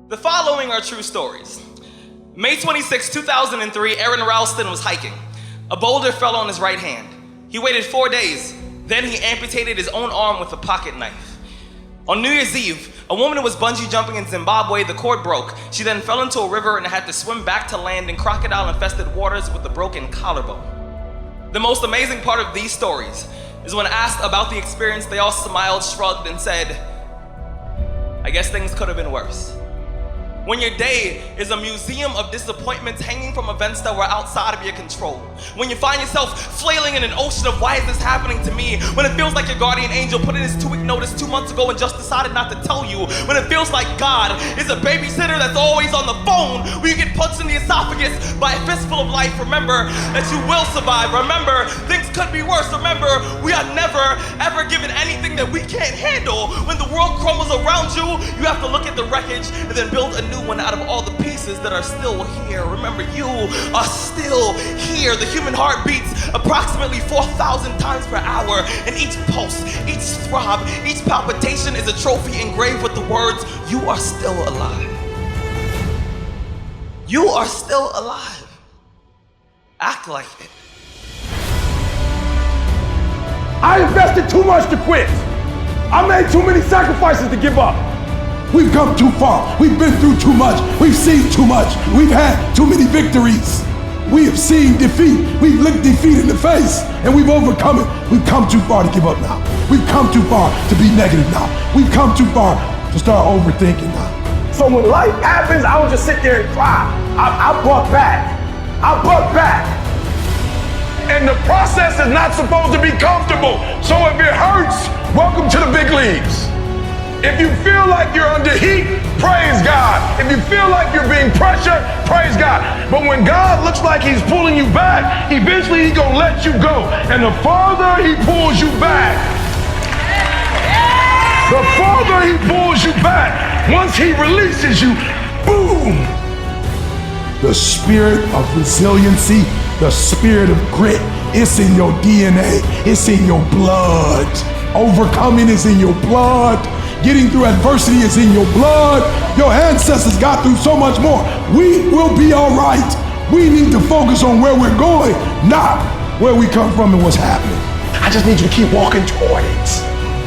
The following are true stories. May 26, 2003, Aaron Ralston was hiking. A boulder fell on his right hand. He waited 4 days. Then he amputated his own arm with a pocket knife. On New Year's Eve, a woman was bungee jumping in Zimbabwe. The cord broke. She then fell into a river and had to swim back to land in crocodile-infested waters with a broken collarbone. The most amazing part of these stories is when asked about the experience, they all smiled, shrugged, and said, "I guess things could have been worse." When your day is a museum of disappointments hanging from events that were outside of your control. When you find yourself flailing in an ocean of why is this happening to me? When it feels like your guardian angel put in his 2-week notice 2 months ago and just decided not to tell you. When it feels like God is a babysitter that's always on the phone. When you get punched in the esophagus by a fistful of life, remember that you will survive. Remember, things could be worse. Remember, we are never, ever given anything that we can't handle. When the world crumbles around you, you have to look at the wreckage and then build a new one out of all the pieces that are still here. Remember, you are still here. The human heart beats approximately 4,000 times per hour, and each pulse, each throb, each palpitation is a trophy engraved with the words, "You are still alive." You are still alive. Act like it. I invested too much to quit. I made too many sacrifices to give up. We've come too far. We've been through too much. We've seen too much. We've had too many victories. We have seen defeat. We've looked defeat in the face and we've overcome it. We've come too far to give up now. We've come too far to be negative now. We've come too far to start overthinking now. So when life happens, I don't just sit there and cry. I buck back. I buck back. And the process is not supposed to be comfortable. So if it hurts, welcome to the big leagues. If you feel like you're under heat, praise God. If you feel like you're being pressured, praise God. But when God looks like he's pulling you back, eventually he's gonna let you go. And the farther he pulls you back, the farther he pulls you back, once he releases you, boom. The spirit of resiliency, the spirit of grit, it's in your DNA, it's in your blood. Overcoming is in your blood. Getting through adversity is in your blood. Your ancestors got through so much more. We will be all right. We need to focus on where we're going, not where we come from and what's happening. I just need you to keep walking toward it.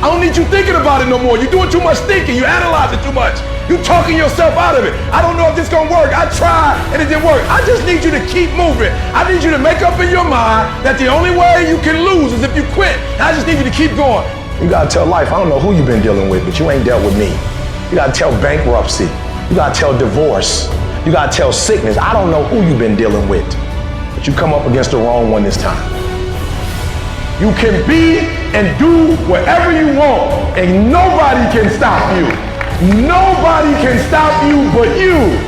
I don't need you thinking about it no more. You're doing too much thinking. You analyze it too much. You're talking yourself out of it. I don't know if this is gonna work. I tried and it didn't work. I just need you to keep moving. I need you to make up in your mind that the only way you can lose is if you quit. I just need you to keep going. You gotta tell life, I don't know who you've been dealing with, but you ain't dealt with me. You gotta tell bankruptcy. You gotta tell divorce. You gotta tell sickness. I don't know who you've been dealing with, but you come up against the wrong one this time. You can be and do whatever you want, and nobody can stop you. Nobody can stop you but you.